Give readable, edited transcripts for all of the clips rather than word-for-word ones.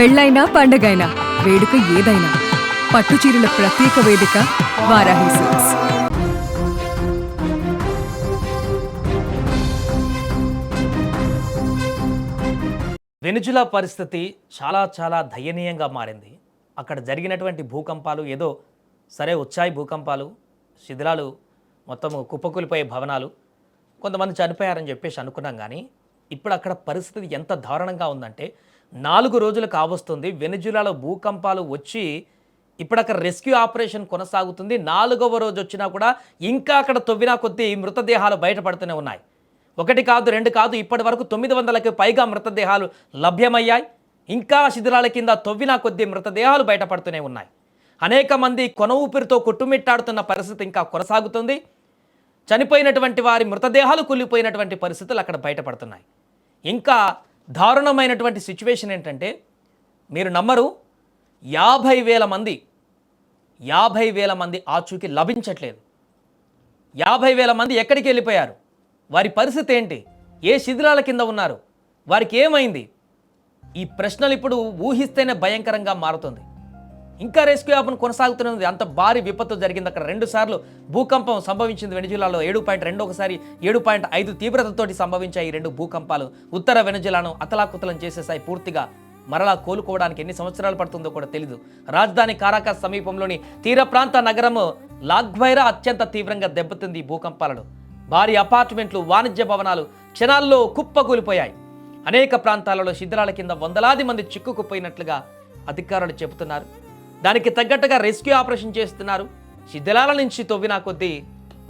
పెళ్ళైనా పండగైనా వేడుక ఏదైనా పట్టుచీరల ప్రత్యేక వేదిక వారాహి సిల్క్స్. వెనుజులా పరిస్థితి చాలా చాలా దయనీయంగా మారింది. అక్కడ జరిగినటువంటి భూకంపాలు ఏదో సరే వచ్చాయి, భూకంపాలు, శిథిలాలు, మొత్తం కుప్పకూలిపోయే భవనాలు, కొంతమంది చనిపోయారని చెప్పేసి అనుకున్నాం. కానీ ఇప్పుడు అక్కడ పరిస్థితి ఎంత దారుణంగా ఉందంటే 4 రోజులు కావస్తుంది వెనుజులాలో భూకంపాలు వచ్చి ఇప్పుడు అక్కడ రెస్క్యూ ఆపరేషన్ కొనసాగుతుంది. 4వ రోజు వచ్చినా కూడా ఇంకా అక్కడ తవ్వినా కొద్దీ మృతదేహాలు బయటపడుతూనే ఉన్నాయి. 1 కాదు 2 కాదు, ఇప్పటి వరకు 900కి పైగా మృతదేహాలు లభ్యమయ్యాయి. ఇంకా శిథిలాల కింద తవ్వినా కొద్దీ మృతదేహాలు బయటపడుతూనే ఉన్నాయి. అనేక మంది కొన ఊపిరితో కొట్టుమిట్టాడుతున్న పరిస్థితి ఇంకా కొనసాగుతుంది. చనిపోయినటువంటి వారి మృతదేహాలు కూలిపోయినటువంటి పరిస్థితులు అక్కడ బయటపడుతున్నాయి. ఇంకా దారుణమైనటువంటి సిచ్యువేషన్ ఏంటంటే మీరు నమ్మరు, 50,000 మంది ఆచూకీ లభించట్లేదు. 50,000 మంది ఎక్కడికి వెళ్ళిపోయారు? వారి పరిస్థితి ఏంటి? ఏ శిథిలాల కింద ఉన్నారు? వారికి ఏమైంది? ఈ ప్రశ్నలు ఇప్పుడు ఊహిస్తేనే భయంకరంగా మారుతుంది. ఇంకా రెస్క్యూ ఆపరేషన్ కొనసాగుతున్నది. అంత భారీ విపత్తు జరిగింది అక్కడ. 2 సార్లు భూకంపం సంభవించింది వెనుజులాలో. 7.2 ఒకసారి 7.5 తీవ్రతతోటి సంభవించాయి ఈ 2 భూకంపాలు. ఉత్తర వెనుజులాను అతలాకుతలం చేసేసాయి పూర్తిగా. మరలా కోలుకోవడానికి ఎన్ని సంవత్సరాలు పడుతుందో కూడా తెలీదు. రాజధాని కారాకస్ సమీపంలోని తీర ప్రాంత నగరం లాగ్వైరా అత్యంత తీవ్రంగా దెబ్బతింది ఈ భూకంపాలలో. భారీ అపార్ట్మెంట్లు, వాణిజ్య భవనాలు క్షణాల్లో కుప్పకూలిపోయాయి. అనేక ప్రాంతాలలో శిథిలాల కింద వందలాది మంది చిక్కుకుపోయినట్లుగా అధికారులు చెబుతున్నారు. దానికి తగ్గట్టుగా రెస్క్యూ ఆపరేషన్ చేస్తున్నారు. శిథిలాల నుంచి తవ్వినా కొద్దీ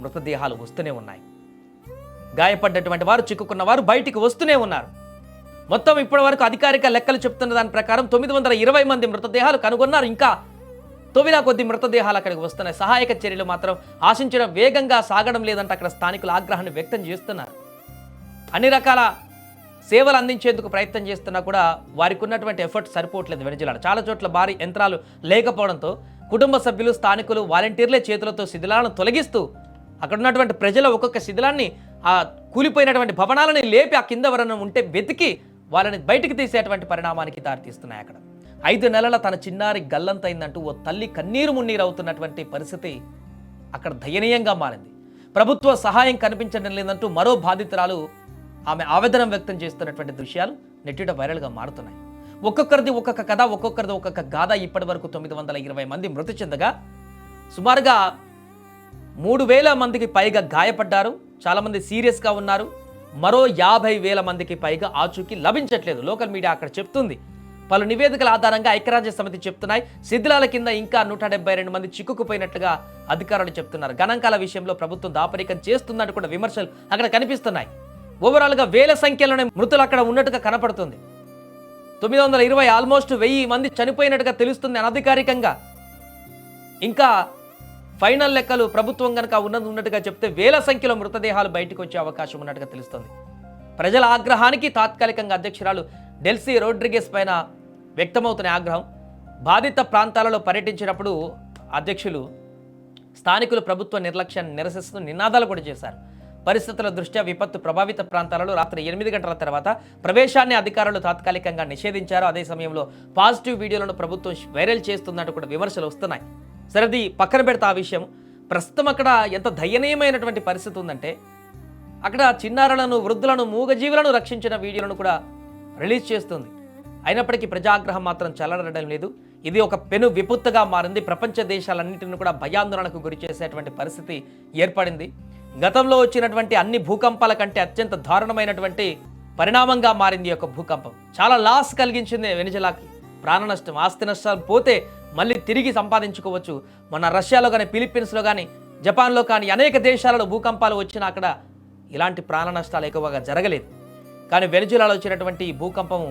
మృతదేహాలు వస్తూనే ఉన్నాయి. గాయపడ్డటువంటి వారు, చిక్కుకున్న వారు బయటికి వస్తూనే ఉన్నారు. మొత్తం ఇప్పటి వరకు అధికారిక లెక్కలు చెప్తున్న దాని ప్రకారం 920 మంది మృతదేహాలు కనుగొన్నారు. ఇంకా తవ్వినా కొద్ది మృతదేహాలు అక్కడికి వస్తున్నాయి. సహాయక చర్యలు మాత్రం ఆశించిన వేగంగా సాగడం లేదంటే అక్కడ స్థానికులు ఆగ్రహాన్ని వ్యక్తం చేస్తున్నారు. అన్ని రకాల సేవలు అందించేందుకు ప్రయత్నం చేస్తున్నా కూడా వారికి ఉన్నటువంటి ఎఫర్ట్ సరిపోవట్లేదు. వెనుజులాలో చాలా చోట్ల భారీ యంత్రాలు లేకపోవడంతో కుటుంబ సభ్యులు, స్థానికులు, వాలంటీర్లే చేతులతో శిథిలాలను తొలగిస్తూ అక్కడ ఉన్నటువంటి ప్రజలు ఒక్కొక్క శిథిలాన్ని, ఆ కూలిపోయినటువంటి భవనాలని లేపి ఆ కింద ఎవరైనా ఉంటే వెతికి వాళ్ళని బయటికి తీసేటువంటి పరిణామానికి దారితీస్తున్నాయి. అక్కడ 5 నెలల తన చిన్నారి గల్లంతైందంటూ ఓ తల్లి కన్నీరు మున్నీరు అవుతున్నటువంటి పరిస్థితి అక్కడ దయనీయంగా మారింది. ప్రభుత్వ సహాయం కనిపించడం లేదంటూ మరో బాధితురాలు ఆమె ఆవేదన వ్యక్తం చేస్తున్నటువంటి దృశ్యాలు నెట్టిట వైరల్గా మారుతున్నాయి. ఒక్కొక్కరిది ఒక్కొక్క కథ, ఒక్కొక్కరిది ఒక్కొక్క గాథ. ఇప్పటి వరకు 920 మంది మృతి చెందగా సుమారుగా 3,000 మందికి పైగా గాయపడ్డారు. చాలామంది సీరియస్గా ఉన్నారు. మరో 50,000 మందికి పైగా ఆచూకీ లభించట్లేదు. లోకల్ మీడియా అక్కడ చెప్తుంది. పలు నివేదికల ఆధారంగా ఐక్యరాజ్య సమితి చెప్తున్నాయి. శిథిలాల కింద ఇంకా 172 మంది చిక్కుకుపోయినట్లుగా అధికారులు చెప్తున్నారు. గణాంకాల విషయంలో ప్రభుత్వం దాపరికం చేస్తుందంటూ కూడా విమర్శలు అక్కడ కనిపిస్తున్నాయి. ఓవరాల్గా వేల సంఖ్యలోనే మృతులు అక్కడ ఉన్నట్టుగా కనపడుతుంది. 920, ఆల్మోస్ట్ 1000 మంది చనిపోయినట్టుగా తెలుస్తుంది అనధికారికంగా. ఇంకా ఫైనల్ లెక్కలు ప్రభుత్వం కనుక ఉన్నట్టుగా చెప్తే వేల సంఖ్యలో మృతదేహాలు బయటకు వచ్చే అవకాశం ఉన్నట్టుగా తెలుస్తుంది. ప్రజల ఆగ్రహానికి తాత్కాలికంగా అధ్యక్షురాలు డెల్సీ రోడ్రిగెస్ పైన వ్యక్తమవుతున్న ఆగ్రహం. బాధిత ప్రాంతాలలో పర్యటించినప్పుడు అధ్యక్షులు స్థానికులు ప్రభుత్వ నిర్లక్ష్యాన్ని నిరసిస్తూ నినాదాలు కూడా చేశారు. పరిస్థితుల దృష్ట్యా విపత్తు ప్రభావిత ప్రాంతాలలో రాత్రి 8 గంటల తర్వాత ప్రవేశాన్ని అధికారులు తాత్కాలికంగా నిషేధించారు. అదే సమయంలో పాజిటివ్ వీడియోలను ప్రభుత్వం వైరల్ చేస్తుందంటూ కూడా విమర్శలు వస్తున్నాయి. సరేది పక్కన పెడతా ఆ విషయం. ప్రస్తుతం అక్కడ ఎంత దయనీయమైనటువంటి పరిస్థితి ఉందంటే అక్కడ చిన్నారులను, వృద్ధులను, మూగజీవులను రక్షించిన వీడియోలను కూడా రిలీజ్ చేస్తుంది. అయినప్పటికీ ప్రజాగ్రహం మాత్రం చల్లడడం లేదు. ఇది ఒక పెను విపత్తుగా మారింది. ప్రపంచ దేశాలన్నింటిని కూడా భయాందోళనకు గురి చేసేటువంటి పరిస్థితి ఏర్పడింది. గతంలో వచ్చినటువంటి అన్ని భూకంపాల కంటే అత్యంత దారుణమైనటువంటి పరిణామంగా మారింది ఈ యొక్క భూకంపం. చాలా లాస్ కలిగించింది వెనుజులాకి. ప్రాణ నష్టం, ఆస్తి నష్టాలు పోతే మళ్ళీ తిరిగి సంపాదించుకోవచ్చు. మన రష్యాలో కానీ, ఫిలిప్పీన్స్లో కానీ, జపాన్లో కానీ అనేక దేశాలలో భూకంపాలు వచ్చినా అక్కడ ఇలాంటి ప్రాణ నష్టాలు ఎక్కువగా జరగలేదు. కానీ వెనుజులాలో వచ్చినటువంటి ఈ భూకంపము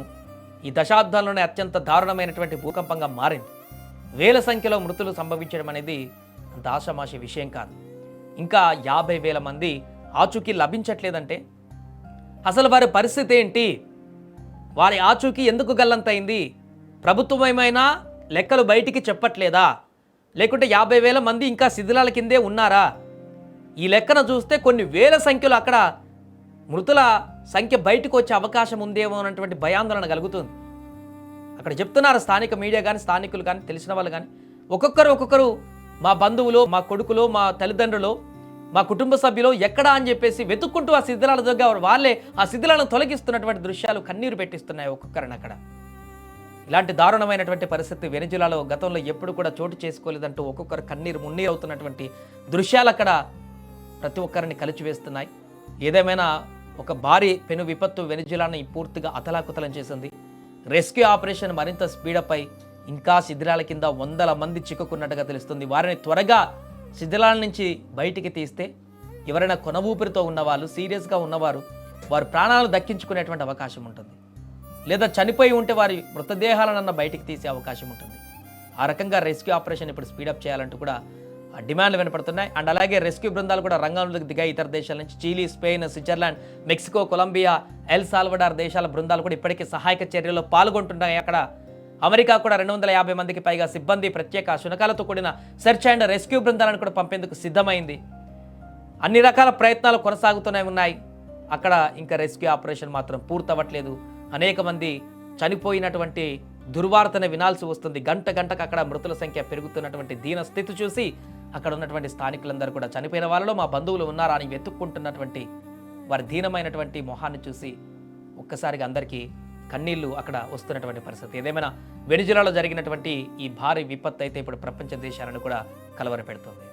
ఈ దశాబ్దాల్లోనే అత్యంత దారుణమైనటువంటి భూకంపంగా మారింది. వేల సంఖ్యలో మృతులు సంభవించడం అనేది అంత ఆషామాషి విషయం కాదు. ఇంకా 50,000 మంది ఆచూకీ లభించట్లేదంటే అసలు వారి పరిస్థితి ఏంటి? వారి ఆచూకీ ఎందుకు గల్లంతైంది? ప్రభుత్వం ఏమైనా లెక్కలు బయటికి చెప్పట్లేదా? లేకుంటే 50,000 మంది ఇంకా శిథిలాల కిందే ఉన్నారా? ఈ లెక్కన చూస్తే కొన్ని వేల సంఖ్యలో అక్కడ మృతుల సంఖ్య బయటకు వచ్చే అవకాశం ఉందేమో అన్నటువంటి భయాందోళన కలుగుతుంది. అక్కడ అక్కడ చెప్తున్నారు స్థానిక మీడియా కానీ స్థానికులు కానీ తెలిసిన వాళ్ళు కానీ ఒక్కొక్కరు మా బంధువులు, మా కొడుకులు, మా తల్లిదండ్రులు, మా కుటుంబ సభ్యులు ఎక్కడా అని చెప్పేసి వెతుక్కుంటూ ఆ శిథిలాల దగ్గర వాళ్ళే ఆ శిథిలాలను తొలగిస్తున్నటువంటి దృశ్యాలు కన్నీరు పెట్టిస్తున్నాయి ఒక్కొక్కరిని అక్కడ. ఇలాంటి దారుణమైనటువంటి పరిస్థితి వెనిజులాలో గతంలో ఎప్పుడు కూడా చోటు చేసుకోలేదంటూ ఒక్కొక్కరు కన్నీరు మున్నీరు అవుతున్నటువంటి దృశ్యాలు అక్కడ ప్రతి ఒక్కరిని కలిచివేస్తున్నాయి. ఏదేమైనా ఒక భారీ పెను విపత్తు వెనిజులాని పూర్తిగా అతలాకుతలం చేసింది. రెస్క్యూ ఆపరేషన్ మరింత స్పీడప్ అయి ఇంకా శిథిలాల కింద వందల మంది చిక్కుకున్నట్టుగా తెలుస్తుంది. వారిని త్వరగా శిథిలాల నుంచి బయటికి తీస్తే ఎవరైనా కొన ఊపిరితో ఉన్నవాళ్ళు, సీరియస్గా ఉన్నవారు వారు ప్రాణాలు దక్కించుకునేటువంటి అవకాశం ఉంటుంది. లేదా చనిపోయి ఉంటే వారి మృతదేహాలనన్న బయటికి తీసే అవకాశం ఉంటుంది. ఆ రకంగా రెస్క్యూ ఆపరేషన్ ఇప్పుడు స్పీడప్ చేయాలంటూ కూడా డిమాండ్లు వినపడుతున్నాయి. అండ్ అలాగే రెస్క్యూ బృందాలు కూడా రంగంలోకి దిగాయి. ఇతర దేశాల నుంచి Chile, Spain, Switzerland, Mexico, Colombia, El Salvador దేశాల బృందాలు కూడా ఇప్పటికే సహాయక చర్యల్లో పాల్గొంటున్నాయి. అక్కడ అమెరికా కూడా 250 మందికి పైగా సిబ్బంది ప్రత్యేక శునకాలతో కూడిన సెర్చ్ అండ్ రెస్క్యూ బృందాలను కూడా పంపేందుకు సిద్ధమైంది. అన్ని రకాల ప్రయత్నాలు కొనసాగుతూనే ఉన్నాయి. అక్కడ ఇంకా రెస్క్యూ ఆపరేషన్ మాత్రం పూర్తవ్వట్లేదు. అనేక మంది చనిపోయినటువంటి దుర్వార్తను వినాల్సి వస్తుంది. గంటకు అక్కడ మృతుల సంఖ్య పెరుగుతున్నటువంటి దీన స్థితి చూసి అక్కడ ఉన్నటువంటి స్థానికులందరూ కూడా చనిపోయిన వాళ్ళలో మా బంధువులు ఉన్నారా అని వెతుక్కుంటున్నటువంటి వారి దీనమైనటువంటి మొహాన్ని చూసి ఒక్కసారిగా అందరికీ కన్నీళ్లు అక్కడ వస్తున్నటువంటి పరిస్థితి. ఏదేమైనా వెనిజులాలో జరిగినటువంటి ఈ భారీ విపత్తు అయితే ఇప్పుడు ప్రపంచ దేశాలను కూడా కలవరపెడుతుంది.